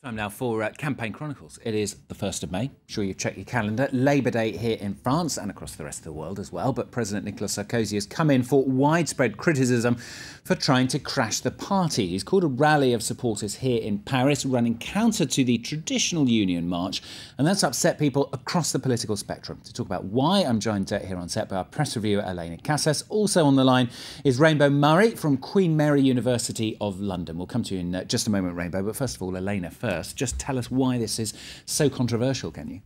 Time now for Campaign Chronicles. It is the 1st of May. I'm sure you've checked your calendar. Labour Day here in France and across the rest of the world as well. But President Nicolas Sarkozy has come in for widespread criticism for trying to crash the party. He's called a rally of supporters here in Paris, running counter to the traditional Union March. And that's upset people across the political spectrum. To talk about why, I'm joined here on set by our press reviewer, Elena Casas. Also on the line is Rainbow Murray from Queen Mary University of London. We'll come to you in just a moment, Rainbow. But first of all, Elena, just tell us why this is so controversial, can you?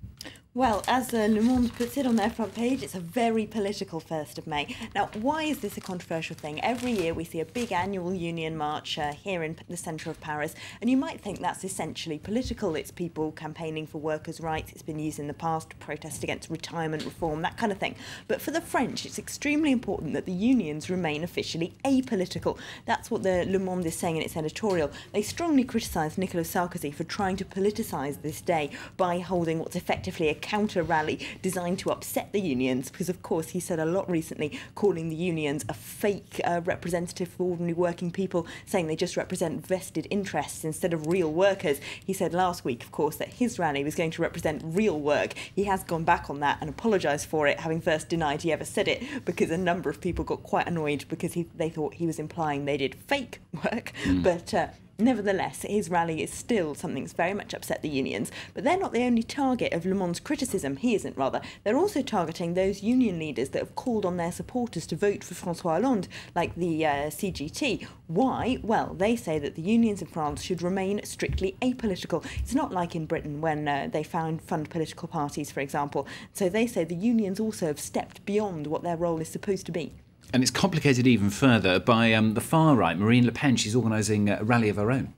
Well, as Le Monde puts it on their front page, it's a very political 1st of May. Now, why is this a controversial thing? Every year we see a big annual union march here in the centre of Paris, and you might think that's essentially political. It's people campaigning for workers' rights. It's been used in the past to protest against retirement reform, that kind of thing. But for the French, it's extremely important that the unions remain officially apolitical. That's what the Le Monde is saying in its editorial. They strongly criticise Nicolas Sarkozy for trying to politicise this day by holding what's effectively a counter-rally designed to upset the unions, because of course he said a lot recently calling the unions a fake representative for ordinary working people, saying they just represent vested interests instead of real workers. He said last week, of course, that his rally was going to represent real work. He has gone back on that and apologised for it, having first denied he ever said it, because a number of people got quite annoyed because they thought he was implying they did fake work. But nevertheless, his rally is still something that's very much upset the unions. But they're not the only target of Le Monde's criticism. He isn't, rather. They're also targeting those union leaders that have called on their supporters to vote for François Hollande, like the CGT. Why? Well, they say that the unions in France should remain strictly apolitical. It's not like in Britain when they fund political parties, for example. So they say the unions also have stepped beyond what their role is supposed to be. And it's complicated even further by the far right. Marine Le Pen, she's organising a rally of her own.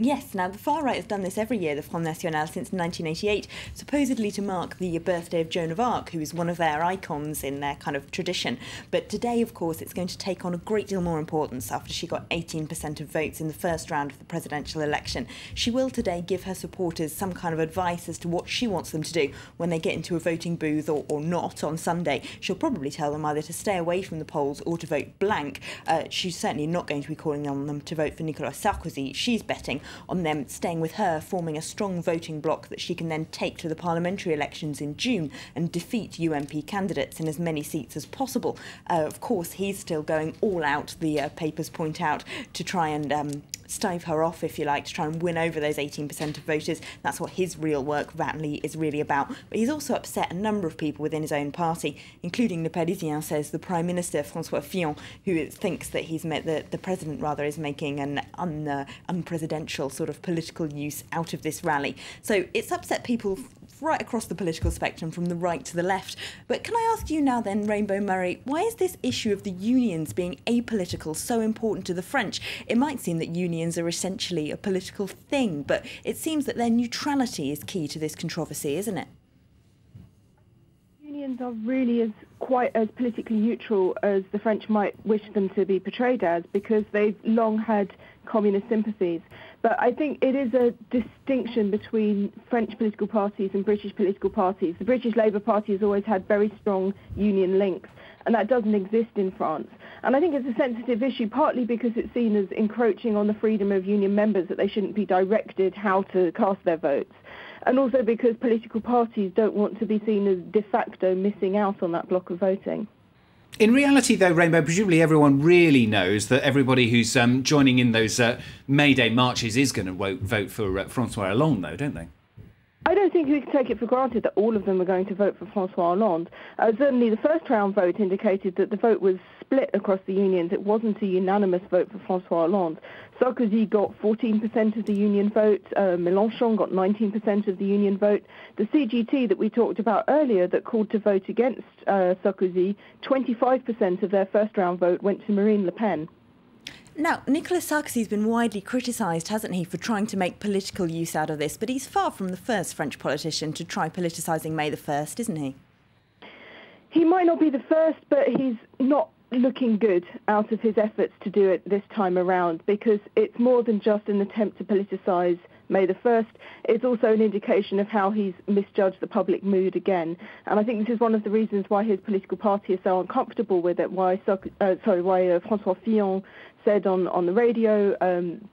Yes, now the far right has done this every year, the Front National, since 1988, supposedly to mark the birthday of Joan of Arc, who is one of their icons in their kind of tradition. But today, of course, it's going to take on a great deal more importance after she got 18% of votes in the first round of the presidential election. She will today give her supporters some kind of advice as to what she wants them to do when they get into a voting booth or not on Sunday. She'll probably tell them either to stay away from the polls or to vote blank. She's certainly not going to be calling on them to vote for Nicolas Sarkozy. She's betting on them staying with her, forming a strong voting bloc that she can then take to the parliamentary elections in June and defeat UMP candidates in as many seats as possible. Of course, he's still going all out, the papers point out, to try and stave her off, if you like, to try and win over those 18% of voters. That's what his real work rally is really about. But he's also upset a number of people within his own party, including Le Parisien says the Prime Minister, François Fillon, who thinks that the President rather is making an unpresidential sort of political use out of this rally. So it's upset people right across the political spectrum, from the right to the left. But can I ask you now then, Rainbow Murray, why is this issue of the unions being apolitical so important to the French? It might seem that unions are essentially a political thing, but it seems that their neutrality is key to this controversy, isn't it? Unions are really quite as politically neutral as the French might wish them to be portrayed as, because they've long had communist sympathies. But I think it is a distinction between French political parties and British political parties. The British Labour Party has always had very strong union links, and that doesn't exist in France. And I think it's a sensitive issue, partly because it's seen as encroaching on the freedom of union members, that they shouldn't be directed how to cast their votes. And also because political parties don't want to be seen as de facto missing out on that block of voting. In reality, though, Rainbow, presumably everyone really knows that everybody who's joining in those May Day marches is going to vote for François Hollande, though, don't they? I don't think we can take it for granted that all of them are going to vote for François Hollande. Certainly the first round vote indicated that the vote was split across the unions. It wasn't a unanimous vote for François Hollande. Sarkozy got 14% of the union vote. Mélenchon got 19% of the union vote. The CGT that we talked about earlier that called to vote against Sarkozy, 25% of their first round vote went to Marine Le Pen. Now, Nicolas Sarkozy has been widely criticised, hasn't he, for trying to make political use out of this, but he's far from the first French politician to try politicising May the 1st, isn't he? He might not be the first, but he's not looking good out of his efforts to do it this time around, because it's more than just an attempt to politicise May the 1st. It's also an indication of how he's misjudged the public mood again. And I think this is one of the reasons why his political party is so uncomfortable with it, why François Fillon said on the radio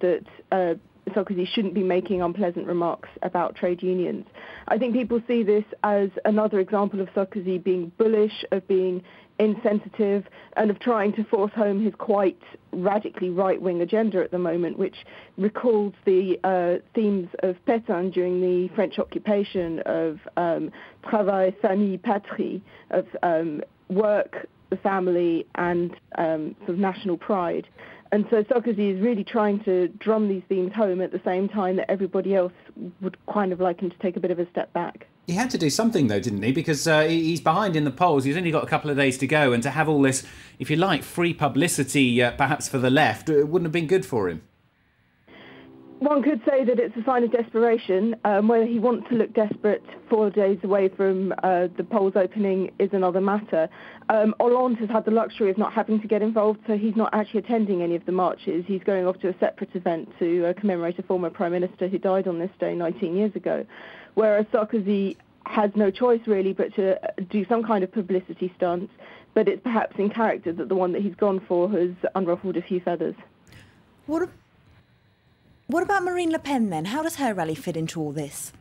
that Sarkozy shouldn't be making unpleasant remarks about trade unions. I think people see this as another example of Sarkozy being bullish, of being insensitive, and of trying to force home his quite radically right-wing agenda at the moment, which recalls the themes of Pétain during the French occupation of travail, famille, patrie, of work, the family, and sort of national pride. And so Sarkozy is really trying to drum these themes home at the same time that everybody else would kind of like him to take a bit of a step back. He had to do something, though, didn't he? Because he's behind in the polls. He's only got a couple of days to go. And to have all this, if you like, free publicity, perhaps for the left, it wouldn't have been good for him. One could say that it's a sign of desperation. Whether he wants to look desperate 4 days away from the polls opening is another matter. Hollande has had the luxury of not having to get involved, so he's not actually attending any of the marches. He's going off to a separate event to commemorate a former Prime Minister who died on this day 19 years ago, whereas Sarkozy has no choice really but to do some kind of publicity stunt, but it's perhaps in character that the one that he's gone for has unruffled a few feathers. What about Marine Le Pen then? How does her rally fit into all this?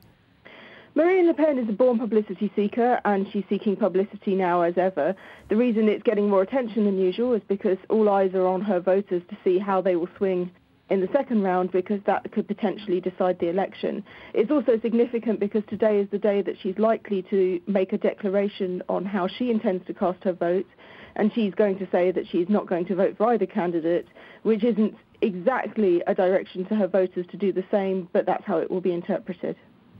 Marine Le Pen is a born publicity seeker, and she's seeking publicity now as ever. The reason it's getting more attention than usual is because all eyes are on her voters to see how they will swing in the second round, because that could potentially decide the election. It's also significant because today is the day that she's likely to make a declaration on how she intends to cast her vote, and she's going to say that she's not going to vote for either candidate, which isn't exactly a direction to her voters to do the same, but that's how it will be interpreted.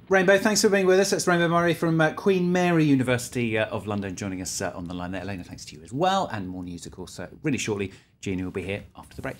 Rainbow, thanks for being with us. That's Rainbow Murray from Queen Mary University of London joining us on the line there. Elena, thanks to you as well. And more news, of course, really shortly. Gina will be here after the break.